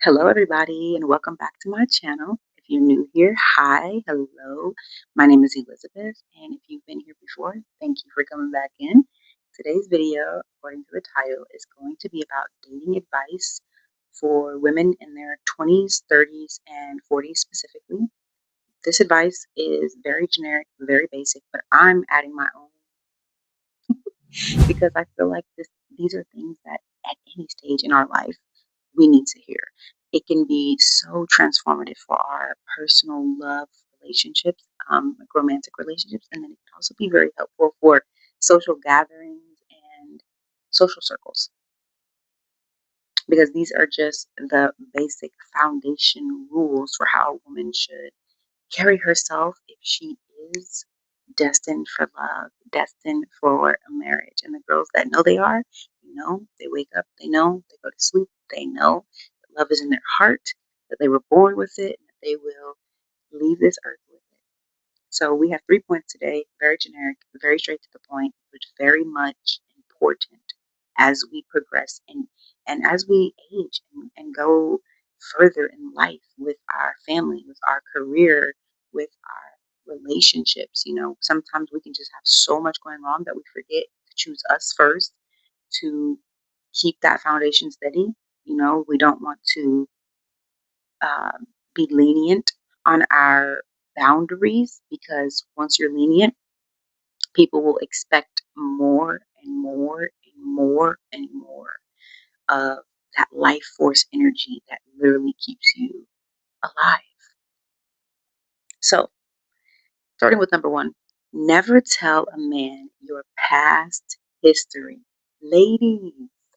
Hello, everybody, and welcome back to my channel. If you're new here, hi, hello. My name is Elizabeth, and if you've been here before, thank you for coming back in. Today's video, according to the title, is going to be about dating advice for women in their 20s, 30s, and 40s specifically. This advice is very generic, very basic, but I'm adding my own because I feel like these are things that at any stage in our life we need to hear. It can be so transformative for our personal love relationships, like romantic relationships, and then it can also be very helpful for social gatherings and social circles because these are just the basic foundation rules for how a woman should carry herself if she is destined for love, destined for a marriage. And the girls that know they are, they wake up, they know, they go to sleep, they know that love is in their heart, that they were born with it, and that they will leave this earth with it. So we have 3 points today, very generic, very straight to the point, but very much important as we progress and as we age and go further in life with our family, with our career, with our relationships. Sometimes we can just have so much going on that we forget to choose us first to keep that foundation steady. We don't want to be lenient on our boundaries because once you're lenient, people will expect more and more and more and more of that life force energy that literally keeps you alive. So, starting with number one, never tell a man your past history. Ladies,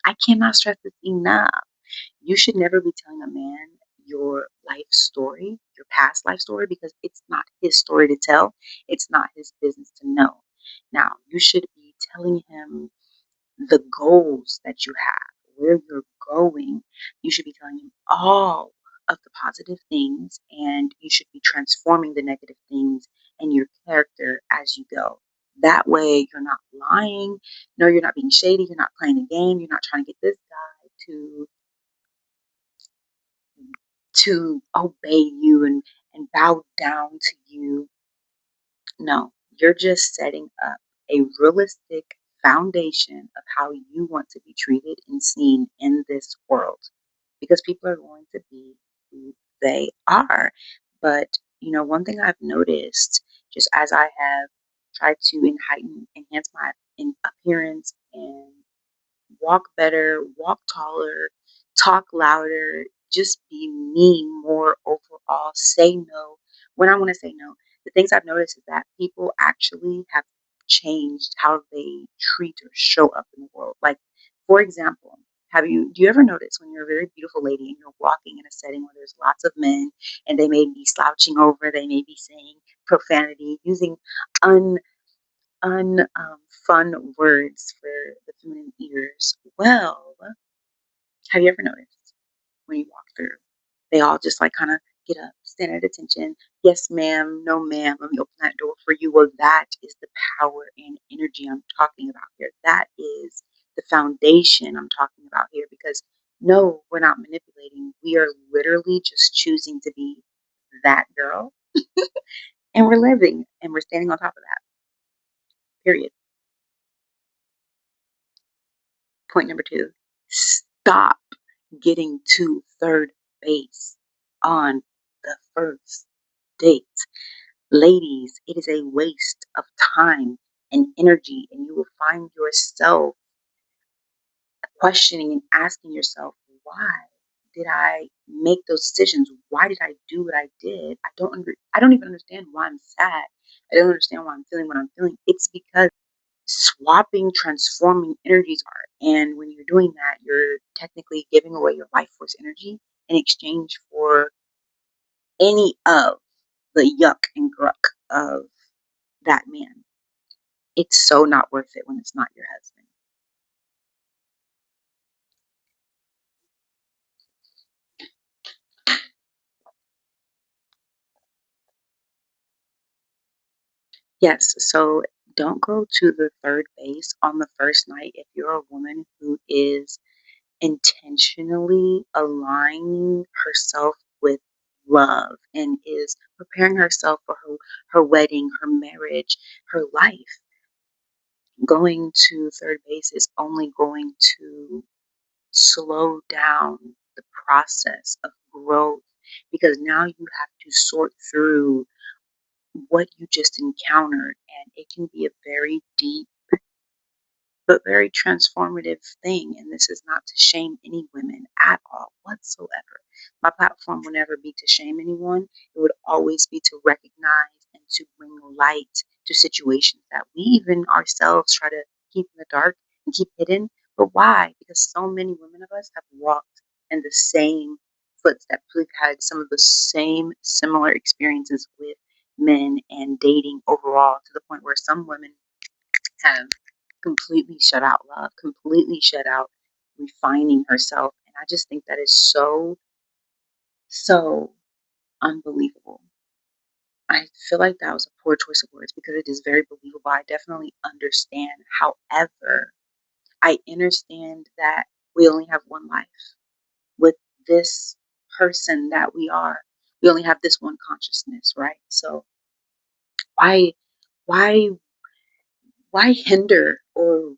I cannot stress this enough. You should never be telling a man your life story, your past life story, because it's not his story to tell. It's not his business to know. Now, you should be telling him the goals that you have, where you're going. You should be telling him all of the positive things, and you should be transforming the negative things in your character as you go. That way, you're not lying. No, you're not being shady. You're not playing a game. You're not trying to get this guy to obey you and bow down to you. No, you're just setting up a realistic foundation of how you want to be treated and seen in this world because people are going to be who they are. But, one thing I've noticed just as I have tried to enhance my appearance and walk better, walk taller, talk louder, just be me more overall, say no when I want to say no. The things I've noticed is that people actually have changed how they treat or show up in the world. Like, for example, do you ever notice when you're a very beautiful lady and you're walking in a setting where there's lots of men and they may be slouching over, they may be saying profanity, using un fun words for the feminine ears. Well, have you ever noticed when you walk through, they all just like kind of get up, stand at attention. Yes, ma'am. No, ma'am. Let me open that door for you. Well, that is the power and energy I'm talking about here. That is the foundation I'm talking about here because no, we're not manipulating. We are literally just choosing to be that girl and we're living and we're standing on top of that. Period. Point number two, stop getting to third base on the first date. Ladies, it is a waste of time and energy, and you will find yourself questioning and asking yourself, why did I make those decisions? Why did I do what I did? I don't even understand why I'm sad. I don't understand why I'm feeling what I'm feeling. It's because swapping, transforming energies are. And when you're doing that, you're technically giving away your life force energy in exchange for any of the yuck and gruck of that man. It's so not worth it when it's not your husband. Yes, so don't go to the third base on the first night if you're a woman who is intentionally aligning herself with love and is preparing herself for her wedding, her marriage, her life. Going to third base is only going to slow down the process of growth because now you have to sort through what you just encountered, and it can be a very deep but very transformative thing. And this is not to shame any women at all whatsoever. My platform will never be to shame anyone. It would always be to recognize and to bring light to situations that we even ourselves try to keep in the dark and keep hidden. But why? Because so many women of us have walked in the same footsteps. We've had some of the same similar experiences with men and dating overall, to the point where some women have completely shut out love, completely shut out refining herself. And I just think that is so, so unbelievable. I feel like that was a poor choice of words because it is very believable. I definitely understand. However, I understand that we only have one life with this person that we are. We only have this one consciousness, right? So why, why, why hinder or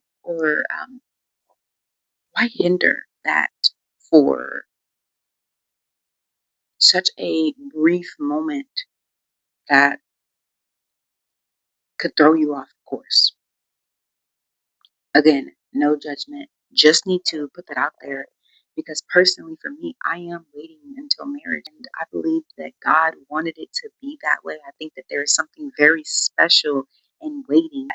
why hinder that for such a brief moment that could throw you off course? Again, no judgment. Just need to put that out there because personally, for me, I am waiting until marriage. And I believe that God wanted it to be that way. I think that there is something very special in waiting.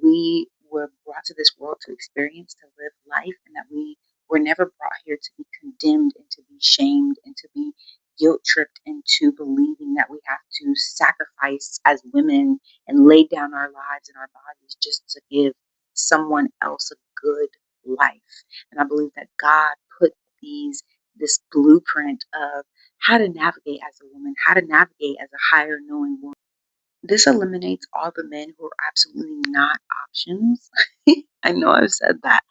We were brought to this world to experience, to live life, and that we were never brought here to be condemned and to be shamed and to be guilt tripped into believing that we have to sacrifice as women and lay down our lives and our bodies just to give someone else a good life. And I believe that God put this blueprint of how to navigate as a woman, how to navigate as a higher knowing woman. This eliminates all the men who are absolutely not options. I know I've said that,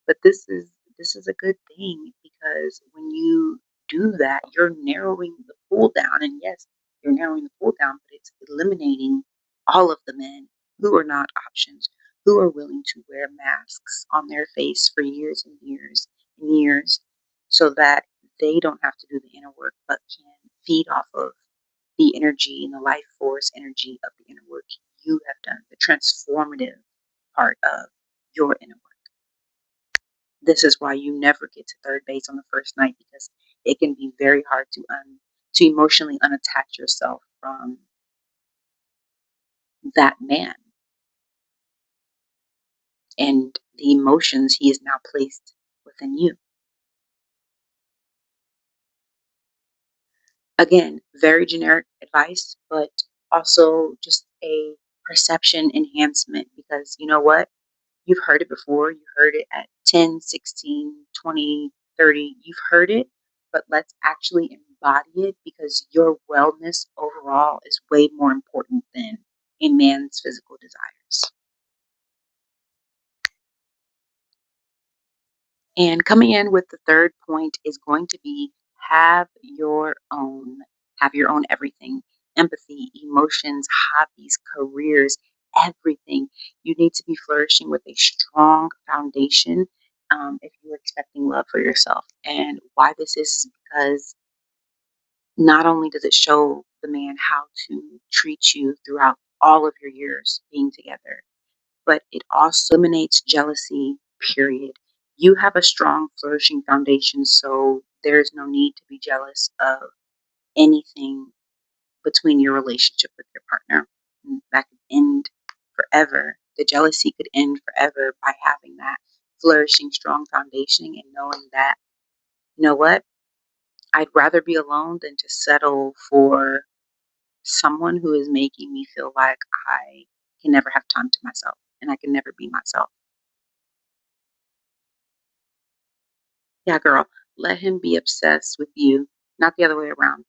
but this is a good thing because when you do that, you're narrowing the pool down. And yes, you're narrowing the pool down, but it's eliminating all of the men who are not options, who are willing to wear masks on their face for years and years and years so that they don't have to do the inner work but can feed off of the energy and the life force energy of the inner work you have done, the transformative part of your inner work. This is why you never get to third base on the first night because it can be very hard to emotionally unattach yourself from that man and the emotions he has now placed within you. Again, very generic advice, but also just a perception enhancement because you know what? You've heard it before. You heard it at 10, 16, 20, 30. You've heard it, but let's actually embody it because your wellness overall is way more important than a man's physical desires. And coming in with the third point is going to be have your own, have your own everything, empathy, emotions, hobbies, careers, everything. You need to be flourishing with a strong foundation if you're expecting love for yourself. And why this is because not only does it show the man how to treat you throughout all of your years being together, but it also eliminates jealousy, period. You have a strong, flourishing foundation, so there's no need to be jealous of anything between your relationship with your partner. That could end forever. The jealousy could end forever by having that flourishing, strong foundation and knowing that, you know what, I'd rather be alone than to settle for someone who is making me feel like I can never have time to myself and I can never be myself. Yeah, girl, let him be obsessed with you, not the other way around.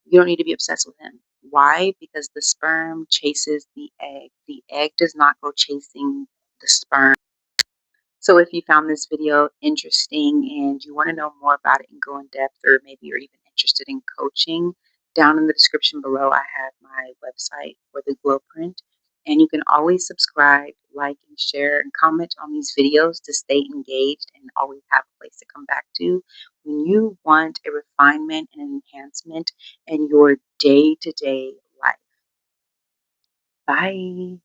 You don't need to be obsessed with him. Why? Because the sperm chases the egg. The egg does not go chasing the sperm. So if you found this video interesting and you want to know more about it and go in depth, or maybe you're even interested in coaching, down in the description below, I have my website for the glow print. And you can always subscribe, like, and share and comment on these videos to stay engaged and always have a place to come back to when you want a refinement and an enhancement in your day-to-day life. Bye.